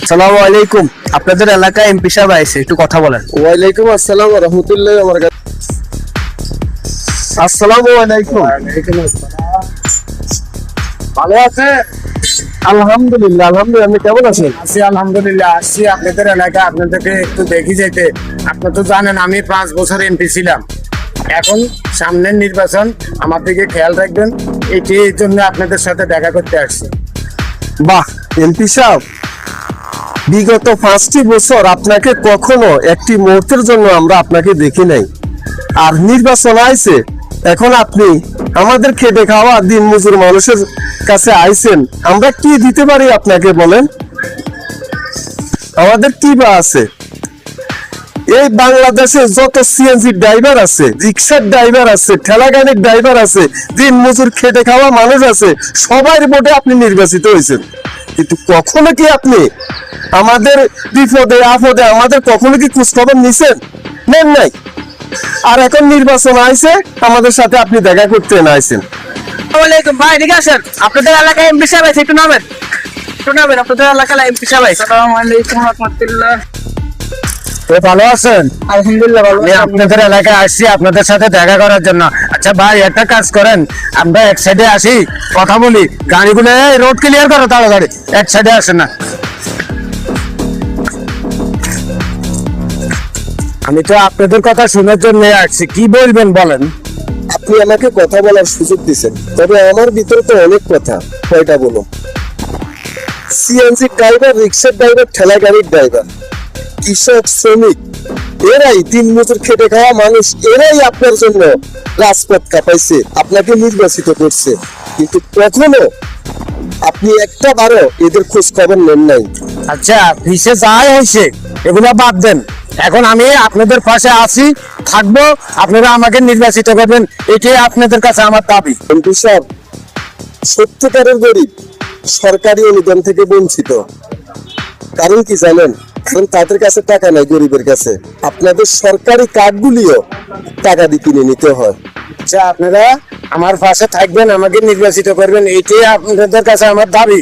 আসসালামু আলাইকুম। আপনাদের এলাকায় এমপি সাহেব আইছে, একটু কথা বলেন। ওয়ালাইকুম আসসালাম ওয়া রাহমাতুল্লাহি ওয়া বারাকাতুহু। আসসালামু আলাইকুম। ভালো আছে? আলহামদুলিল্লাহ। আপনি কেমন আছেন? আছি আলহামদুলিল্লাহ। আসছি আপনাদের এলাকায়, আপনাদেরকে একটু দেখি যেতে। আপনি তো জানেন আমি 5 বছর এমপি ছিলাম। এখন সামনের নির্বাচন, আমার দিকে খেয়াল রাখবেন। এই জন্য আপনাদের সাথে দেখা করতে আসছি। বাহ, এমপি সাহেব, বিগত 5টি বছর আপনাকে কখনো একটি মুহূর্তের জন্য আমরা আপনাকে দেখি নাই, আর নির্বাচন আইছে, এখন আপনি আমাদের খেটে খাওয়া দিন মজুর মানুষের কাছে আইছেন। আমরা কি দিতে পারি আপনাকে বলেন? আমাদের কি বা আছে? এই বাংলাদেশে যত সিএনজি ড্রাইভার আছে, রিক্সার ড্রাইভার আছে, ঠেলা গাড়ির ড্রাইভার আছে, দিন মজুর খেটে খাওয়া মানুষ আছে, সবার ভোটে আপনি নির্বাচিত হয়েছেন। কিন্তু কখনো কি আপনি আমাদের বিপদে আপদে আমাদের কখনো কি খোঁজ খবর নিছেন? নেন নাই। আর এখন নির্বাচন আইছে, আমাদের সাথে আপনি দেখা করতে আইছেন। ওয়ালাইকুম ভাই, এদিকে আসেন। আপনাদের এলাকায় এমপি সাহেব আছে, একটু নামেন। আপনাদের এলাকায় এমপি সাহেব আছে। আসসালামু আলাইকুম ওয়া রাহমাতুল্লাহ। ভালো আছেন? আলহামদুলিল্লাহ ভালো। আমি আপনাদের এলাকায় আসছি আপনাদের সাথে দেখা করার জন্য। আচ্ছা ভাই, একটা কাজ করেন, আমরা এক সাইডে আসি, কথা বলি। গাড়িগুলো রোড ক্লিয়ার করো তাড়াতাড়ি, এক সাইডে আসেন না। আমি তো আপনাদের কথা শোনার জন্য আসছি, কি বলবেন বলেন। আপনি আমাকে কথা বলার সুযোগ দিচ্ছেন, তবে আমার ভিতরে তো অনেক কথা। কয়টা বলো? সিএনজি ড্রাইভার, রিক্সার ড্রাইভার, ঠেলা গাড়ির ড্রাইভার, কৃষক, শ্রমিক, এরাই দিন মজুর খেটে খাওয়া মানুষ, এরাই আপনার জন্য রাজপথ কাঁপাইছে, আপনাকে নির্বাচিত করছে। কিন্তু কখনো আপনি একটা বারো এদের খোঁজ খবর নেন নাই। আচ্ছা, পিছে যাই হয়েছে এগুলো বাদ দেন। এখন আমি আপনাদের পাশে আছি, থাকবো। আপনারা আমাকে নির্বাচিত করবেন, এটাই আপনাদের কাছে আমার দাবি। এমপি সাহেব, সত্যিকারের গরিব সরকারি অনুদান থেকে বঞ্চিত। কারণ কি জানেন? কারণ তাদের কাছে টাকা নাই, গরিবের কাছে। আপনাদের সরকারি কার্ডগুলিও টাকা দিয়ে কিনে নিতে হয়। আচ্ছা, আপনারা আমার পাশে থাকবেন, আমাকে নির্বাচিত করবেন, এটাই আপনাদের কাছে আমার দাবি।